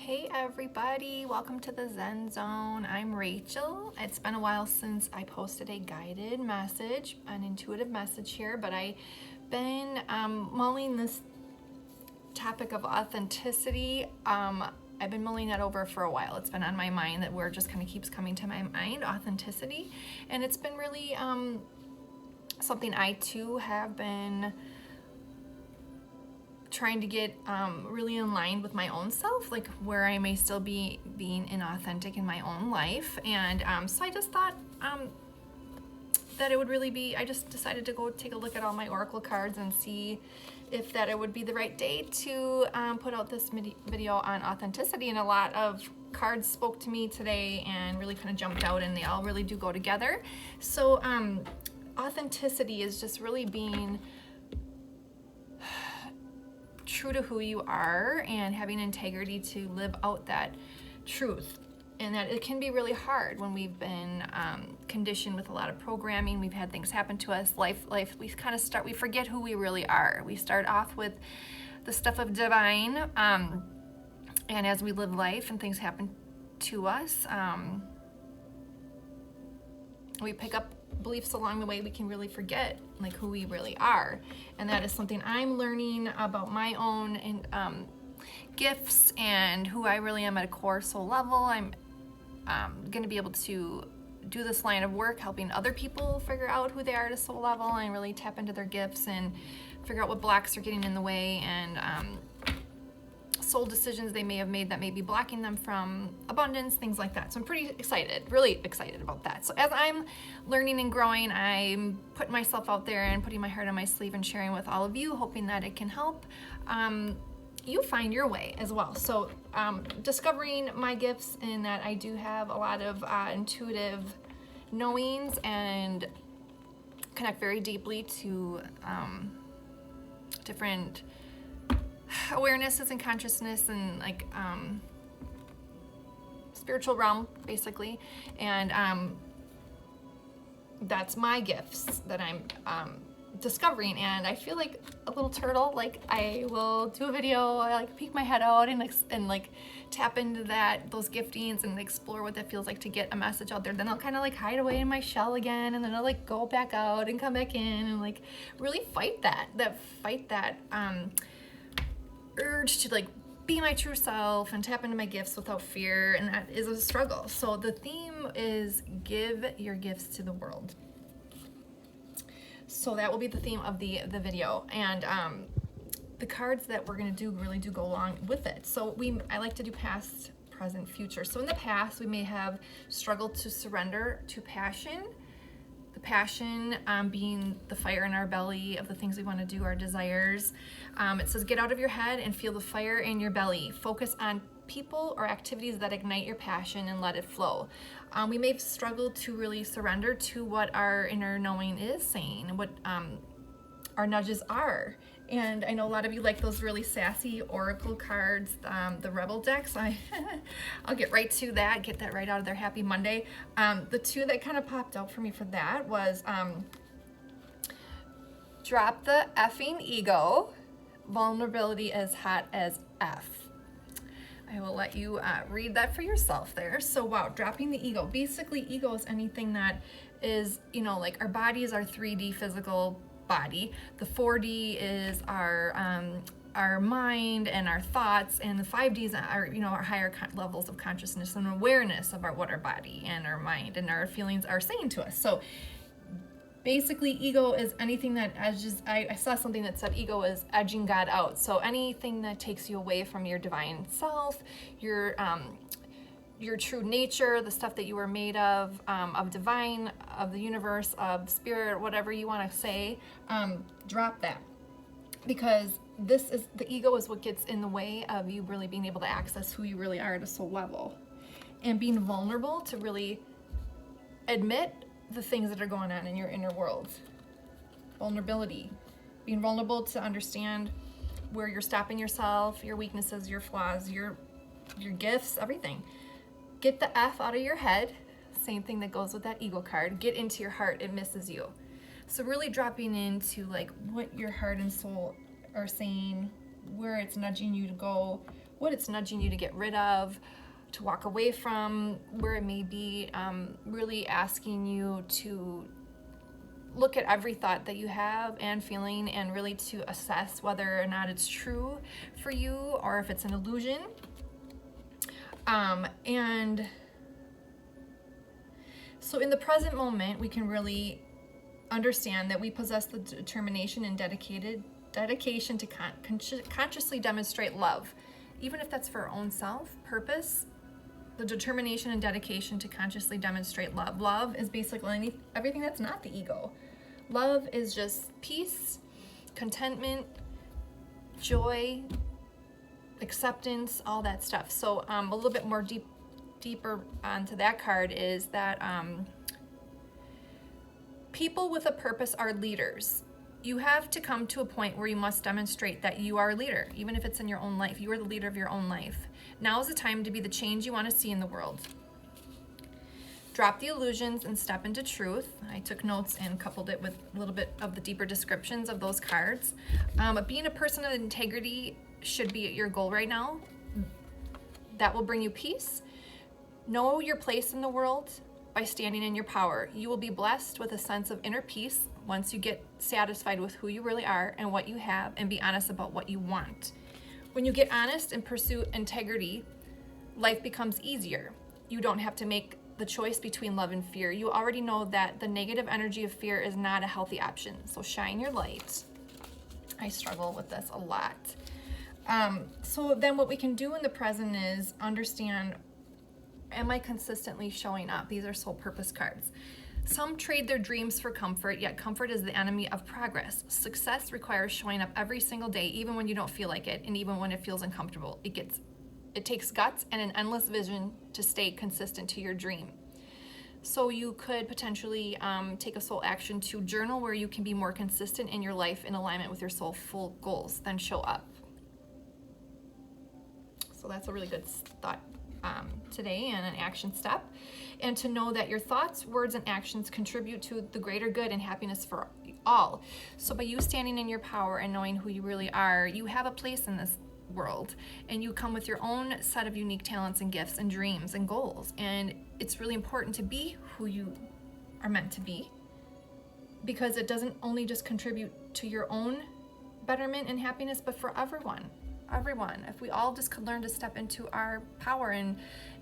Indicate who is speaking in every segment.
Speaker 1: Hey everybody, welcome to the Zen Zone. I'm Rachel. It's been a while since I posted a guided message, an intuitive message here, but I've been mulling this topic of authenticity. I've been mulling that over for a while. It's been on my mind. That word just kind of keeps coming to my mind, authenticity. And it's been really something I too have been trying to get really in line with my own self, like where I may still be being inauthentic in my own life. And so I just thought that it would really be, I just decided to go take a look at all my oracle cards and see if that it would be the right day to put out this video on authenticity. And a lot of cards spoke to me today and really kind of jumped out, and they all really do go together. So authenticity is just really being true to who you are and having integrity to live out that truth. And that it can be really hard when we've been conditioned with a lot of programming. We've had things happen to us, life, we kind of we forget who we really are. We start off with the stuff of divine, and as we live life and things happen to us, we pick up beliefs along the way. We can really forget like who we really are. And that is something I'm learning about my own and gifts and who I really am at a core soul level. I'm going to be able to do this line of work helping other people figure out who they are at a soul level and really tap into their gifts and figure out what blocks are getting in the way and soul decisions they may have made that may be blocking them from abundance, things like that. So I'm pretty excited, really excited about that. So as I'm learning and growing, I'm putting myself out there and putting my heart on my sleeve and sharing with all of you, hoping that it can help you find your way as well. So discovering my gifts in that I do have a lot of intuitive knowings and connect very deeply to different awarenesses and consciousness and like spiritual realm basically, and that's my gifts that I'm discovering. And I feel like a little turtle, like I will do a video, I like peek my head out and like tap into those giftings and explore what that feels like to get a message out there. Then I'll kind of like hide away in my shell again, and then I'll like go back out and come back in and like really fight that urge to like be my true self and tap into my gifts without fear, and that is a struggle. So the theme is give your gifts to the world. So that will be the theme of the video, and the cards that we're going to do really do go along with it. So I like to do past, present, future. So in the past we may have struggled to surrender to passion. The passion being the fire in our belly of the things we want to do, our desires. It says get out of your head and feel the fire in your belly. Focus on people or activities that ignite your passion and let it flow. We may have struggled to really surrender to what our inner knowing is saying, what our nudges are. And I know a lot of you like those really sassy oracle cards, the Rebel decks. I'll get right to that, get that right out of there. Happy Monday. The two that kind of popped out for me for that was drop the effing ego. Vulnerability is hot as F. I will let you read that for yourself there. So wow, dropping the ego. Basically, ego is anything that is, like our body is our 3D physical body. The 4D is our mind and our thoughts, and the 5Ds are our higher levels of consciousness and awareness of what our body and our mind and our feelings are saying to us. So basically, ego is anything that edges. I saw something that said ego is edging God out. So anything that takes you away from your divine self, your true nature, the stuff that you were made of divine, of the universe, of spirit, whatever you want to say, drop that. Because the ego is what gets in the way of you really being able to access who you really are at a soul level. And being vulnerable to really admit the things that are going on in your inner world. Vulnerability. Being vulnerable to understand where you're stopping yourself, your weaknesses, your flaws, your gifts, everything. Get the F out of your head. Same thing that goes with that ego card. Get into your heart. It misses you. So really dropping into like what your heart and soul are saying, where it's nudging you to go, what it's nudging you to get rid of, to walk away from, where it may be really asking you to look at every thought that you have and feeling, and really to assess whether or not it's true for you or if it's an illusion. And so in the present moment, we can really understand that we possess the determination and dedication to consciously demonstrate love, even if that's for our own self purpose. The determination and dedication to consciously demonstrate love. Love is basically everything that's not the ego. Love is just peace, contentment, joy, acceptance, all that stuff. So a little bit more deeper onto that card is that people with a purpose are leaders. You have to come to a point where you must demonstrate that you are a leader, even if it's in your own life. You are the leader of your own life. Now is the time to be the change you want to see in the world. Drop the illusions and step into truth. I took notes and coupled it with a little bit of the deeper descriptions of those cards. Being a person of integrity should be your goal right now. That will bring you peace. Know your place in the world by standing in your power. You will be blessed with a sense of inner peace once you get satisfied with who you really are and what you have, and be honest about what you want. When you get honest and pursue integrity, life becomes easier. You don't have to make the choice between love and fear. You already know that the negative energy of fear is not a healthy option. So shine your light. I struggle with this a lot. So then what we can do in the present is understand, am I consistently showing up? These are soul purpose cards. Some trade their dreams for comfort, yet comfort is the enemy of progress. Success requires showing up every single day, even when you don't feel like it, and even when it feels uncomfortable. It takes guts and an endless vision to stay consistent to your dream. So you could potentially take a soul action to journal, where you can be more consistent in your life in alignment with your soulful goals, then show up. So that's a really good thought today, and an action step. And to know that your thoughts, words, and actions contribute to the greater good and happiness for all. So by you standing in your power and knowing who you really are, you have a place in this world, and you come with your own set of unique talents and gifts and dreams and goals. And it's really important to be who you are meant to be, because it doesn't only just contribute to your own betterment and happiness, but for everyone. If we all just could learn to step into our power and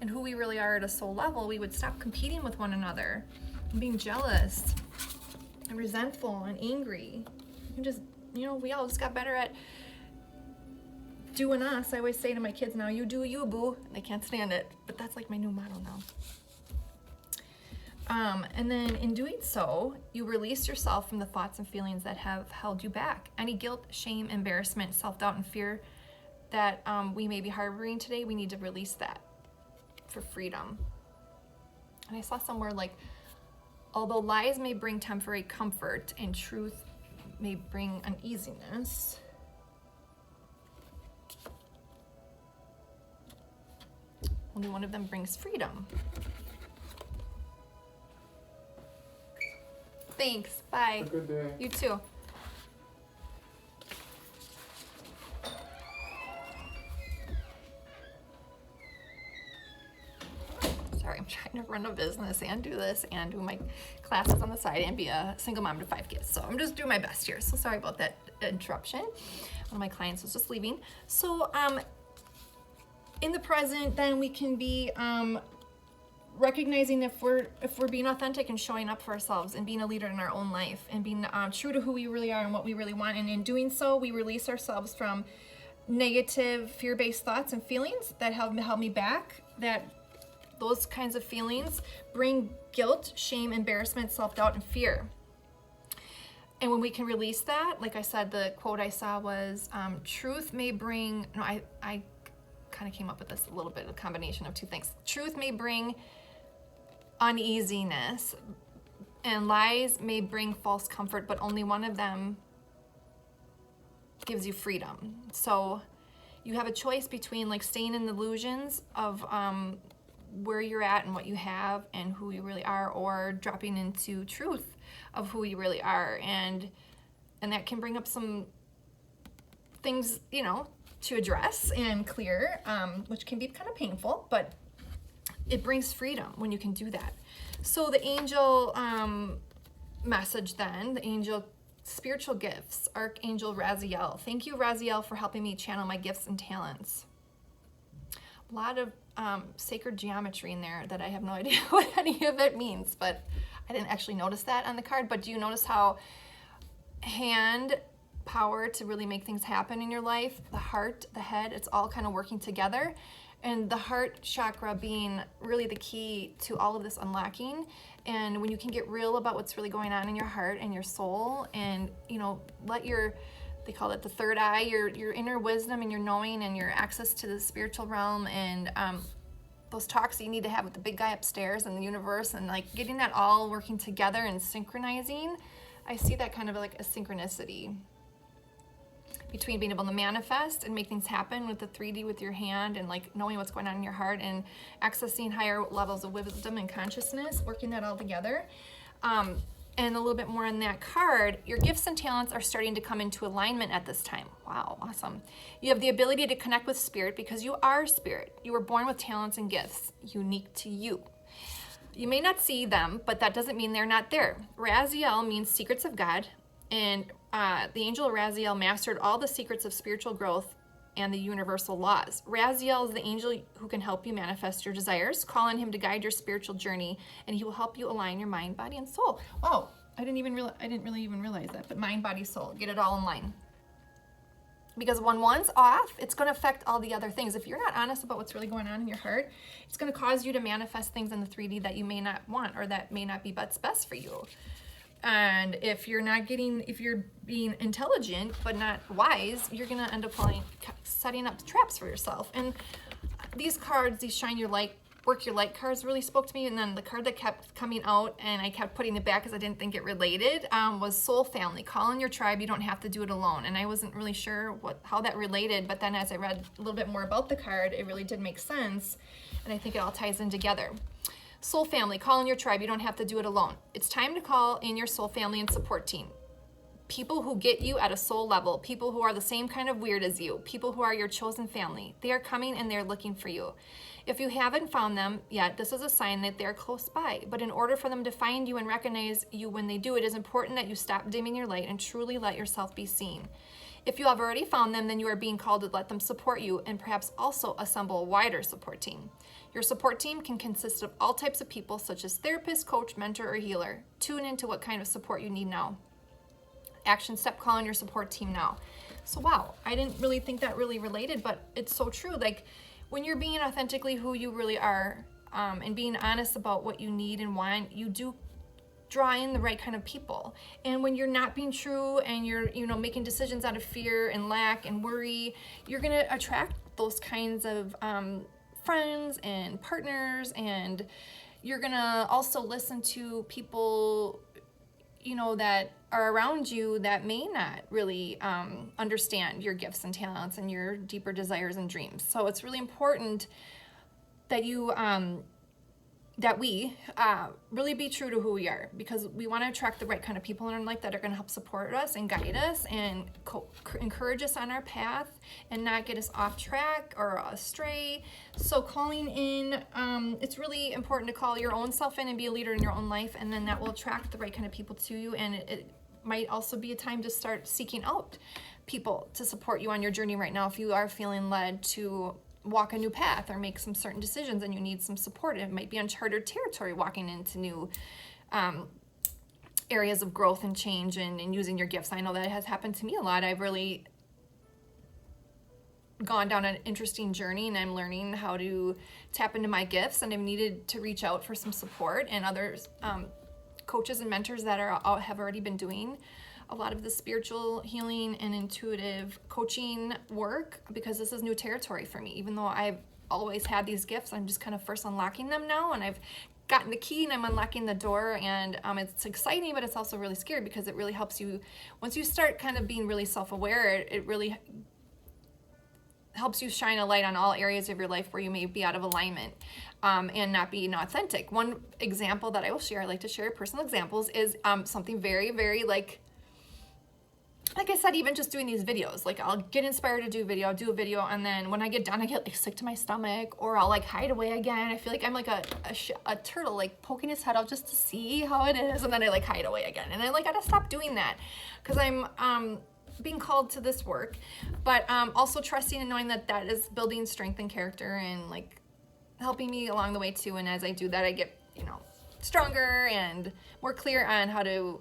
Speaker 1: who we really are at a soul level, we would stop competing with one another and being jealous and resentful and angry. You can just, we all just got better at doing us. I always say to my kids now, you do you, boo. They can't stand it, but that's like my new motto now. And then in doing so, you release yourself from the thoughts and feelings that have held you back. Any guilt, shame, embarrassment, self-doubt, and fear that we may be harboring today, we need to release that for freedom. And I saw somewhere like, although lies may bring temporary comfort and truth may bring uneasiness, only one of them brings freedom. Thanks. Bye.
Speaker 2: Have a good day.
Speaker 1: You too. Sorry, I'm trying to run a business and do this and do my classes on the side and be a single mom to 5 kids. So I'm just doing my best here. So sorry about that interruption. One of my clients was just leaving. So in the present, then we can be recognizing if we're being authentic and showing up for ourselves and being a leader in our own life and being true to who we really are and what we really want. And in doing so, we release ourselves from negative fear-based thoughts and feelings that have held me back. That those kinds of feelings bring guilt, shame, embarrassment, self-doubt, and fear. And when we can release that, like I said, the quote I saw was, truth may bring, no, I kind of came up with this a little bit, a combination of two things. Truth may bring uneasiness, and lies may bring false comfort, but only one of them gives you freedom. So you have a choice between like staying in the illusions of where you're at and what you have and who you really are, or dropping into truth of who you really are. And that can bring up some things, to address and clear, which can be kind of painful, but it brings freedom when you can do that. So the angel message then, the angel spiritual gifts, Archangel Raziel. Thank you, Raziel, for helping me channel my gifts and talents. A lot of sacred geometry in there that I have no idea what any of it means, but I didn't actually notice that on the card. But do you notice how hand power to really make things happen in your life, the heart, the head, it's all kind of working together, and the heart chakra being really the key to all of this unlocking. And when you can get real about what's really going on in your heart and your soul, and let your, they call it the third eye, your inner wisdom and your knowing and your access to the spiritual realm, and those talks that you need to have with the big guy upstairs in the universe, and like getting that all working together and synchronizing. I see that kind of like a synchronicity between being able to manifest and make things happen with the 3D with your hand, and like knowing what's going on in your heart and accessing higher levels of wisdom and consciousness, working that all together. And a little bit more on that card, your gifts and talents are starting to come into alignment at this time. Wow, awesome. You have the ability to connect with spirit because you are spirit. You were born with talents and gifts unique to you. You may not see them, but that doesn't mean they're not there. Raziel means secrets of God, and the angel Raziel mastered all the secrets of spiritual growth and the universal laws. Raziel is the angel who can help you manifest your desires. Call on him to guide your spiritual journey, and he will help you align your mind, body, and soul. Wow, I didn't really even realize that, but mind, body, soul, get it all in line. Because when one's off, it's going to affect all the other things. If you're not honest about what's really going on in your heart, it's going to cause you to manifest things in the 3D that you may not want, or that may not be what's best for you. And if you're being intelligent but not wise, you're gonna end up setting up traps for yourself. And these cards, these shine your light, work your light cards really spoke to me. And then the card that kept coming out, and I kept putting it back because I didn't think it related, was soul family. Call in your tribe, you don't have to do it alone. And I wasn't really sure how that related, but then as I read a little bit more about the card, it really did make sense. And I think it all ties in together. Soul family, call in your tribe. You don't have to do it alone. It's time to call in your soul family and support team. People who get you at a soul level, people who are the same kind of weird as you, people who are your chosen family. They are coming and they're looking for you. If you haven't found them yet, this is a sign that they're close by. But in order for them to find you and recognize you when they do, it is important that you stop dimming your light and truly let yourself be seen. If you have already found them, then you are being called to let them support you, and perhaps also assemble a wider support team. Your support team can consist of all types of people, such as therapist, coach, mentor, or healer. Tune into what kind of support you need now. Action step, call in your support team now. So wow, I didn't really think that really related, but it's so true. Like when you're being authentically who you really are, and being honest about what you need and want, you do draw in the right kind of people. And when you're not being true and you're making decisions out of fear and lack and worry, you're going to attract those kinds of friends and partners, and you're going to also listen to people that are around you that may not really understand your gifts and talents and your deeper desires and dreams. So it's really important that we really be true to who we are, because we want to attract the right kind of people in our life that are going to help support us and guide us and encourage us on our path and not get us off track or astray. So calling in, it's really important to call your own self in and be a leader in your own life, and then that will attract the right kind of people to you. And it might also be a time to start seeking out people to support you on your journey right now if you are feeling led to walk a new path or make some certain decisions and you need some support. It might be uncharted territory, walking into new areas of growth and change and using your gifts. I know that has happened to me a lot. I've really gone down an interesting journey, and I'm learning how to tap into my gifts, and I've needed to reach out for some support, and others, coaches and mentors that have already been doing a lot of the spiritual healing and intuitive coaching work, because this is new territory for me. Even though I've always had these gifts, I'm just kind of first unlocking them now, and I've gotten the key and I'm unlocking the door, and it's exciting, but it's also really scary, because it really helps you, once you start kind of being really self-aware, it really helps you shine a light on all areas of your life where you may be out of alignment and not being authentic. One example that I will share, I like to share personal examples, is something very, very like I said, even just doing these videos, like I'll get inspired to do a video, and then when I get done, I get like sick to my stomach, or I'll like hide away again. I feel like I'm like a turtle, like poking his head out just to see how it is, and then I like hide away again. And I like gotta stop doing that, because I'm being called to this work, but also trusting and knowing that that is building strength and character, and like helping me along the way too. And as I do that, I get, you know, stronger and more clear on how to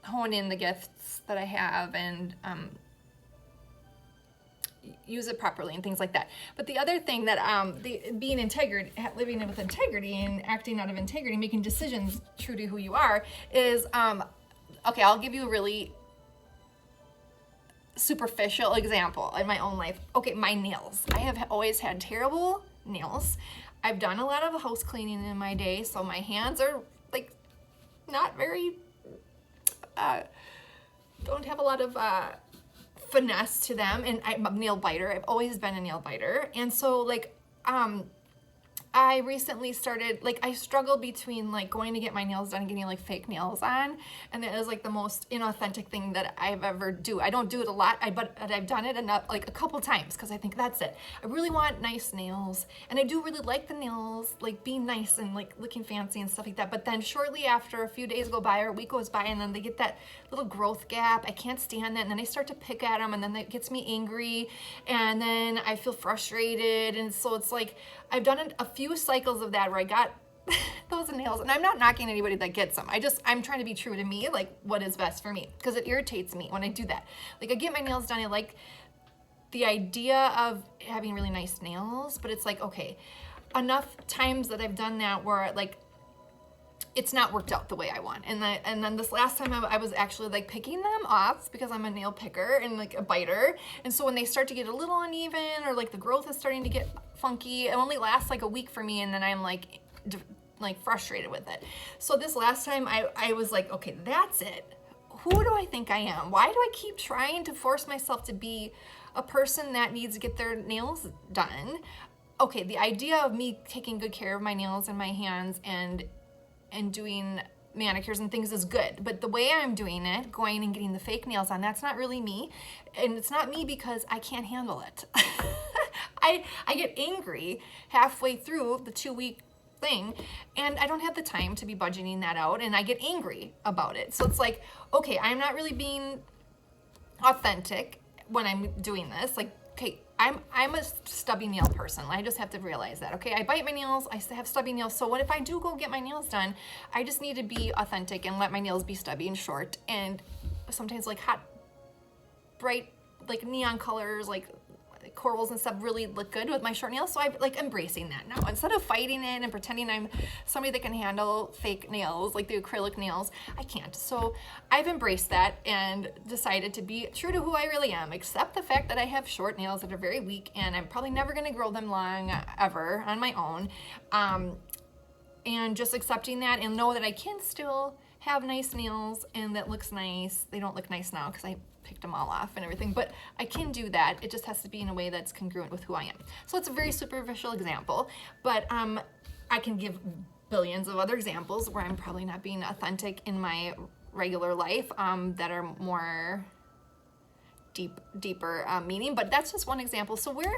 Speaker 1: hone in the gifts that I have, and use it properly and things like that. But the other thing that living with integrity and acting out of integrity, making decisions true to who you are, is okay, I'll give you a really superficial example in my own life. Okay, my nails. I have always had terrible nails. I've done a lot of house cleaning in my day, so my hands are like not very don't have a lot of finesse to them, and I'm a nail biter. I've always been a nail biter, and so like I recently started, like, I struggled between like going to get my nails done and getting like fake nails on, and it is like the most inauthentic thing that I've ever do. I don't do it a lot, but I've done it enough, like a couple times, because I think that's it. I really want nice nails, and I do really like the nails, like being nice and like looking fancy and stuff like that. But then shortly after, a few days go by or a week goes by, and then they get that little growth gap. I can't stand that, and then I start to pick at them, and then that gets me angry, and then I feel frustrated, and so it's like I've done a few cycles of that where I got those nails, and I'm not knocking anybody that gets them. I'm trying to be true to me, like what is best for me, because it irritates me when I do that. Like I get my nails done, I like the idea of having really nice nails, but it's like, okay, enough times that I've done that where like it's not worked out the way I want. And then this last time I was actually like picking them off, because I'm a nail picker and like a biter. And so when they start to get a little uneven, or like the growth is starting to get funky, it only lasts like a week for me, and then I'm like frustrated with it. So this last time I was like, okay, that's it. Who do I think I am? Why do I keep trying to force myself to be a person that needs to get their nails done? Okay, the idea of me taking good care of my nails and my hands and doing manicures and things is good, but the way I'm doing it, going and getting the fake nails on, that's not really me. And it's not me because I can't handle it. I get angry halfway through the 2-week thing, and I don't have the time to be budgeting that out, and I get angry about it. So it's like, okay, I'm not really being authentic when I'm doing this. Like, okay, I'm a stubby nail person. I just have to realize that. Okay, I bite my nails, I have stubby nails. So what if I do go get my nails done? I just need to be authentic and let my nails be stubby and short, and sometimes like hot, bright, like neon colors, like corals and stuff really look good with my short nails. So I'm like embracing that now, instead of fighting it and pretending I'm somebody that can handle fake nails, like the acrylic nails. I can't. So I've embraced that and decided to be true to who I really am, accept the fact that I have short nails that are very weak, and I'm probably never going to grow them long ever on my own, and just accepting that, and know that I can still have nice nails and that looks nice. They don't look nice now because I picked them all off and everything, but I can do that. It just has to be in a way that's congruent with who I am. So it's a very superficial example, but I can give billions of other examples where I'm probably not being authentic in my regular life, that are more deeper meaning, but that's just one example. So where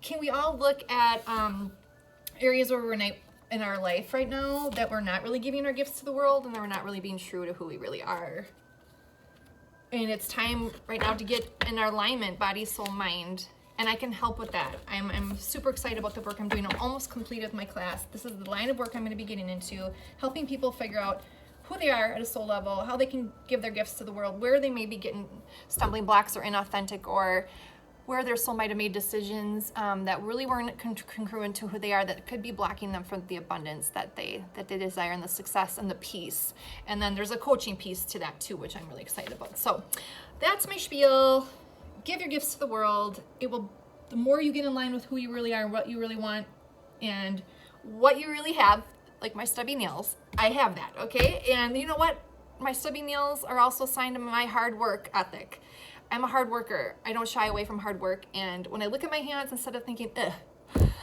Speaker 1: can we all look at areas where we're in our life right now that we're not really giving our gifts to the world, and that we're not really being true to who we really are? And it's time right now to get in our alignment, body, soul, mind. And I can help with that. I'm super excited about the work I'm doing. I'm almost complete with my class. This is the line of work I'm going to be getting into, helping people figure out who they are at a soul level, how they can give their gifts to the world, where they may be getting stumbling blocks or inauthentic, or where their soul might have made decisions that really weren't congruent to who they are, that could be blocking them from the abundance that they desire, and the success and the peace. And then there's a coaching piece to that too, which I'm really excited about. So that's my spiel. Give your gifts to the world. The more you get in line with who you really are, what you really want, and what you really have, like my stubby nails, I have that, okay? And you know what? My stubby nails are also a sign of my hard work ethic. I'm a hard worker. I don't shy away from hard work. And when I look at my hands, instead of thinking, ugh,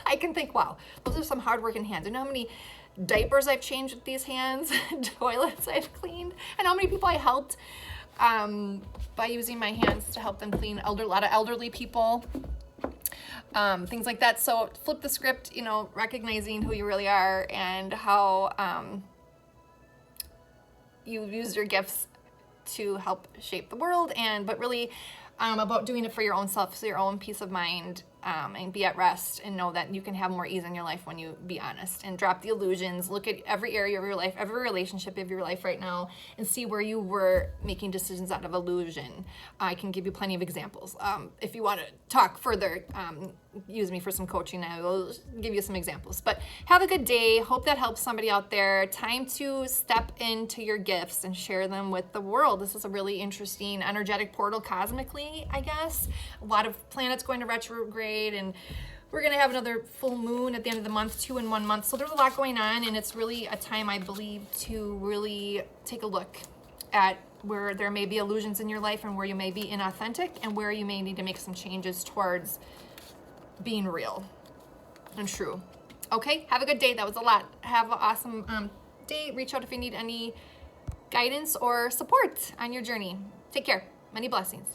Speaker 1: I can think, wow, those are some hard-working hands. You know how many diapers I've changed with these hands, toilets I've cleaned, and how many people I helped by using my hands to help them clean a lot of elderly people, things like that. So flip the script, you know, recognizing who you really are and how you use your gifts to help shape the world, but really about doing it for your own self, so your own peace of mind, and be at rest and know that you can have more ease in your life when you be honest and drop the illusions. Look at every area of your life, every relationship of your life right now, and see where you were making decisions out of illusion. I can give you plenty of examples. If you want to talk further, use me for some coaching. I will give you some examples. But have a good day. Hope that helps somebody out there. Time to step into your gifts and share them with the world. This is a really interesting energetic portal cosmically, I guess. A lot of planets going to retrograde, and we're going to have another full moon at the end of the month, 2 in 1 month. So there's a lot going on, and it's really a time, I believe, to really take a look at where there may be illusions in your life and where you may be inauthentic and where you may need to make some changes towards being real and true. Okay, have a good day. That was a lot. Have an awesome day. Reach out if you need any guidance or support on your journey. Take care. Many blessings.